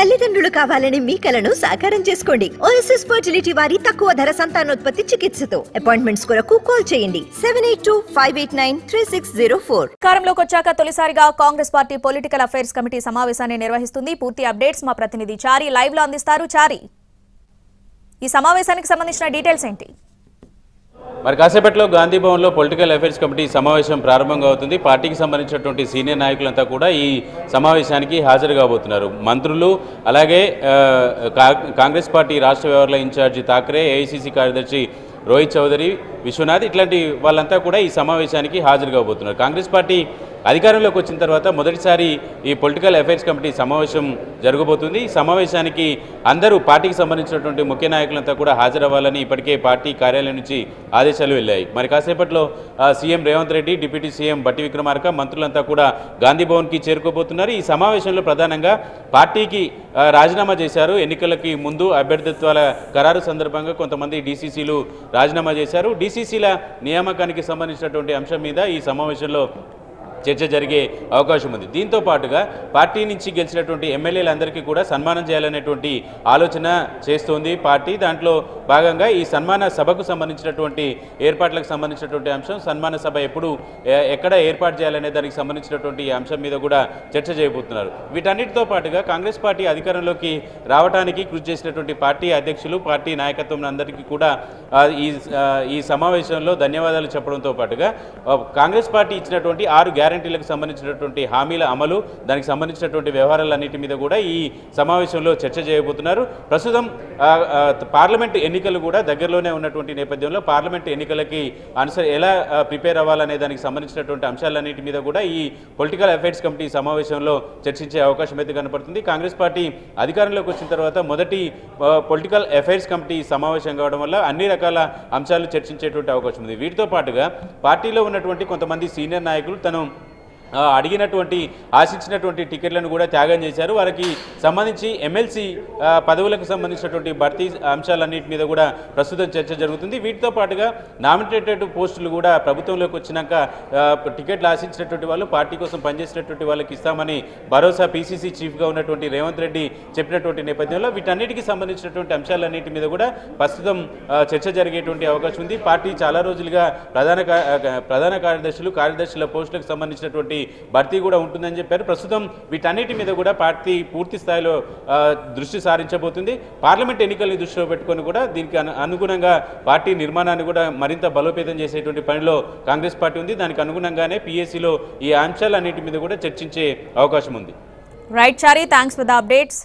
తల్లిదండ్రులు కావాలని మీ కలను సాకారం చేసుకోండి. ఓఎస్ఎస్ ఫర్టిలిటీ వారి తక్కువ ధర సంతానోత్పత్తి చికిత్సతో అపాయింట్మెంట్స్ కొరకు కాల్ చేయండి 7825893604. అధికారంలోకి వచ్చాక తొలిసారిగా Congress party political affairs committee సమావేశాన్ని నిర్వహిస్తుంది. పూర్తి అప్డేట్స్ మా ప్రతినిధి చారి లైవ్ లో అందిస్తారు. చారి, ఈ సమావేశానికి సంబంధించిన డీటెయిల్స్ ఏంటి? మరి కాసేపట్లో గాంధీ భవన్లో పొలిటికల్ అఫైర్స్ కమిటీ సమావేశం ప్రారంభంగా అవుతుంది. పార్టీకి సంబంధించినటువంటి సీనియర్ నాయకులంతా కూడా ఈ సమావేశానికి హాజరు కాబోతున్నారు. మంత్రులు, అలాగే కాంగ్రెస్ పార్టీ రాష్ట్ర వ్యవహారాల ఇన్ఛార్జి థాకరే, ఏఐసీసీ కార్యదర్శి రోహిత్ చౌదరి, విశ్వనాథ్, ఇట్లాంటి వాళ్ళంతా కూడా ఈ సమావేశానికి హాజరు కాబోతున్నారు. కాంగ్రెస్ పార్టీ అధికారంలోకి వచ్చిన తర్వాత మొదటిసారి ఈ పొలిటికల్ అఫైర్స్ కమిటీ సమావేశం జరగబోతుంది. ఈ సమావేశానికి అందరూ పార్టీకి సంబంధించినటువంటి ముఖ్య నాయకులంతా కూడా హాజరవ్వాలని ఇప్పటికే పార్టీ కార్యాలయం నుంచి ఆదేశాలు వెళ్ళాయి. మరి కాసేపట్లో CM Revanth Reddy, deputy CM బట్టి విక్రమార్క, మంత్రులంతా కూడా గాంధీ భవన్కి చేరుకోబోతున్నారు. ఈ సమావేశంలో ప్రధానంగా పార్టీకి రాజీనామా చేశారు. ఎన్నికలకి ముందు అభ్యర్థిత్వాల ఖరారు సందర్భంగా కొంతమంది డీసీసీలు రాజీనామా చేశారు. డీసీసీల నియామకానికి సంబంధించినటువంటి అంశం మీద ఈ సమావేశంలో చర్చ జరిగే అవకాశం ఉంది. దీంతో పాటుగా పార్టీ నుంచి గెలిచినటువంటి ఎమ్మెల్యేలందరికీ కూడా సన్మానం చేయాలనేటువంటి ఆలోచన చేస్తోంది పార్టీ. దాంట్లో భాగంగా ఈ సన్మాన సభకు సంబంధించినటువంటి ఏర్పాట్లకు సంబంధించినటువంటి అంశం, సన్మాన సభ ఎక్కడ ఏర్పాటు చేయాలనే దానికి సంబంధించినటువంటి అంశం మీద కూడా చర్చ చేయబోతున్నారు. వీటన్నిటితో పాటుగా కాంగ్రెస్ పార్టీ అధికారంలోకి రావడానికి కృషి చేసినటువంటి పార్టీ అధ్యక్షులు, పార్టీ నాయకత్వం అందరికీ కూడా ఈ సమావేశంలో ధన్యవాదాలు చెప్పడంతో పాటుగా కాంగ్రెస్ పార్టీ ఇచ్చినటువంటి 6 గ్యారంటీలకు సంబంధించినటువంటి హామీల అమలు, దానికి సంబంధించినటువంటి వ్యవహారాలన్నిటి మీద కూడా ఈ సమావేశంలో చర్చ చేయబోతున్నారు. ప్రస్తుతం పార్లమెంట్ ఎన్నికలు కూడా దగ్గరలోనే ఉన్నటువంటి నేపథ్యంలో పార్లమెంట్ ఎన్నికలకి ఎలా ప్రిపేర్ అవ్వాలనే దానికి సంబంధించినటువంటి అంశాలన్నిటి మీద కూడా ఈ పొలిటికల్ అఫైర్స్ కమిటీ సమావేశంలో చర్చించే అవకాశం అయితే కనపడుతుంది. కాంగ్రెస్ పార్టీ అధికారంలోకి వచ్చిన తర్వాత మొదటి పొలిటికల్ అఫైర్స్ కమిటీ సమావేశం కావడం వల్ల అన్ని రకాల అంశాలు చర్చించేటువంటి అవకాశం ఉంది. వీటితో పాటుగా పార్టీలో ఉన్నటువంటి కొంతమంది సీనియర్ నాయకులు అడిగినటువంటి, ఆశించినటువంటి టికెట్లను కూడా త్యాగం చేశారు. వారికి సంబంధించి ఎమ్మెల్సీ పదవులకు సంబంధించినటువంటి భర్తీ అంశాలన్నిటి మీద కూడా ప్రస్తుతం చర్చ జరుగుతుంది. వీటితో పాటుగా నామినేటెడ్ పోస్టులు కూడా ప్రభుత్వంలోకి వచ్చినాక టికెట్లు ఆశించినటువంటి వాళ్ళు, పార్టీ కోసం పనిచేసినటువంటి వాళ్ళకి ఇస్తామని భరోసా పీసీసీ చీఫ్గా ఉన్నటువంటి రేవంత్ రెడ్డి చెప్పినటువంటి నేపథ్యంలో వీటన్నిటికీ సంబంధించినటువంటి అంశాలన్నిటి మీద కూడా ప్రస్తుతం చర్చ జరిగేటువంటి అవకాశం ఉంది. పార్టీ చాలా రోజులుగా ప్రధాన కార్యదర్శుల పోస్టులకు సంబంధించినటువంటి భర్తీ కూడా ఉంటుందని చెప్పారు. ప్రస్తుతం వీటన్నిటి మీద కూడా పార్టీ పూర్తి స్థాయిలో దృష్టి సారించబోతుంది. పార్లమెంట్ ఎన్నికల్ని దృష్టిలో పెట్టుకొని కూడా దీనికి అనుగుణంగా పార్టీ నిర్మాణాన్ని కూడా మరింత బలోపేతం చేసేటువంటి పనిలో కాంగ్రెస్ పార్టీ ఉంది. దానికి అనుగుణంగానే పీఏసీలో ఈ అంశాలన్నిటి మీద కూడా చర్చించే అవకాశం ఉంది. Right Chari, thanks for the updates.